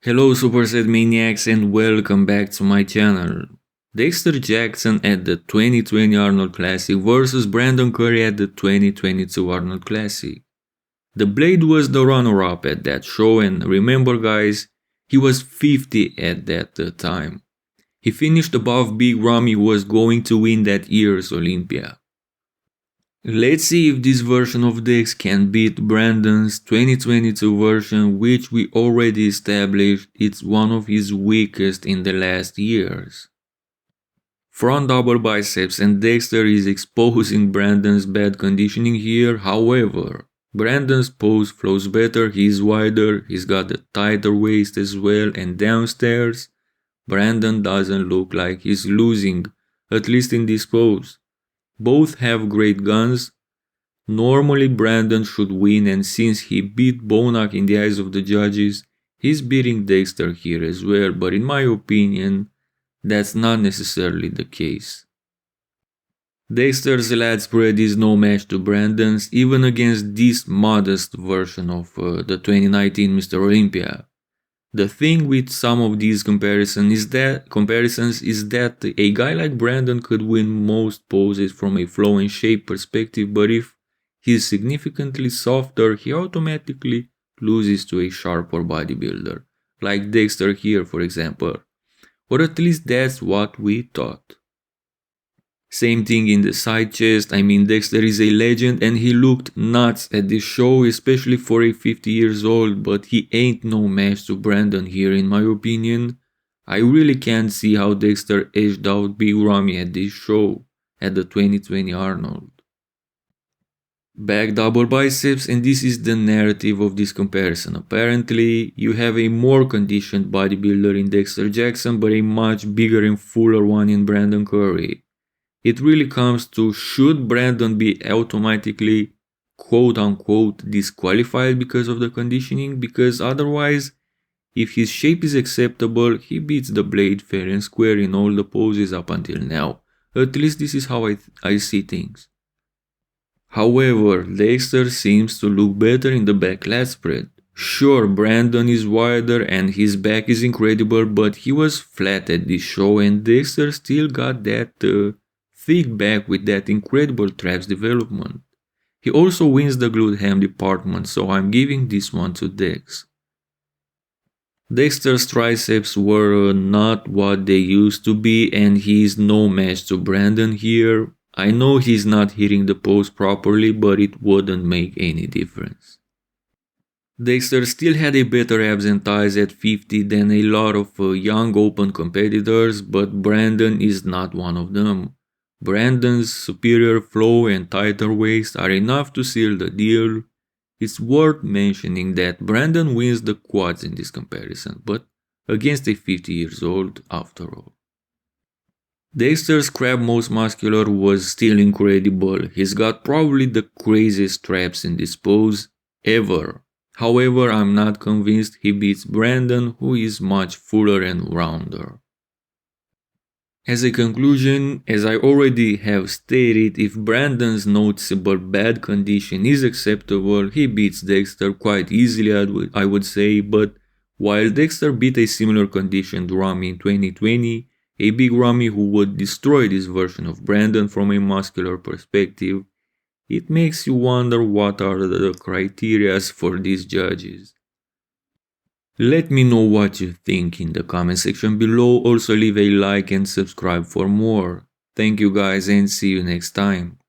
Hello Superset Maniacs and welcome back to my channel. Dexter Jackson at the 2020 Arnold Classic versus Brandon Curry at the 2022 Arnold Classic. The Blade was the runner-up at that show, and remember guys, he was 50 at that time. He finished above Big Ramy, who was going to win that year's Olympia. Let's see if this version of Dex can beat Brandon's 2022 version, which we already established it's one of his weakest in the last years. Front double biceps and Dexter is exposing Brandon's bad conditioning here. However, Brandon's pose flows better, he's wider, he's got a tighter waist as well, and downstairs, Brandon doesn't look like he's losing, at least in this pose. Both have great guns. Normally Brandon should win, and since he beat Bonak in the eyes of the judges, he's beating Dexter here as well, but in my opinion, that's not necessarily the case. Dexter's lat spread is no match to Brandon's, even against this modest version of the 2019 Mr. Olympia. The thing with some of these comparisons is that a guy like Brandon could win most poses from a flow and shape perspective, but if he's significantly softer, he automatically loses to a sharper bodybuilder, like Dexter here for example. Or at least that's what we thought. Same thing in the side chest. I mean, Dexter is a legend and he looked nuts at this show, especially for a 50 years old, but he ain't no match to Brandon here in my opinion. I really can't see how Dexter edged out Big Ramy at this show, at the 2020 Arnold. Back double biceps, and this is the narrative of this comparison. Apparently, you have a more conditioned bodybuilder in Dexter Jackson, but a much bigger and fuller one in Brandon Curry. It really comes to, should Brandon be automatically quote unquote disqualified because of the conditioning? Because otherwise, if his shape is acceptable, he beats the Blade fair and square in all the poses up until now. At least this is how I see things. However, Dexter seems to look better in the back lat spread. Sure, Brandon is wider and his back is incredible, but he was flat at this show and Dexter still got that thick back with that incredible traps development. He also wins the glute ham department, so I'm giving this one to Dex. Dexter's triceps were not what they used to be and he is no match to Brandon here. I know he's not hitting the pose properly, but it wouldn't make any difference. Dexter still had a better abs and thighs at 50 than a lot of young open competitors, but Brandon is not one of them. Brandon's superior flow and tighter waist are enough to seal the deal. It's worth mentioning that Brandon wins the quads in this comparison, but against a 50 years old after all. Dexter's crab most muscular was still incredible. He's got probably the craziest traps in this pose ever. However, I'm not convinced he beats Brandon, who is much fuller and rounder. As a conclusion, as I already have stated, if Brandon's noticeable bad condition is acceptable, he beats Dexter quite easily I would say, but while Dexter beat a similar conditioned Ramy in 2020, a Big Ramy who would destroy this version of Brandon from a muscular perspective, it makes you wonder what are the criteria for these judges. Let me know what you think in the comment section below, also leave a like and subscribe for more. Thank you guys and see you next time.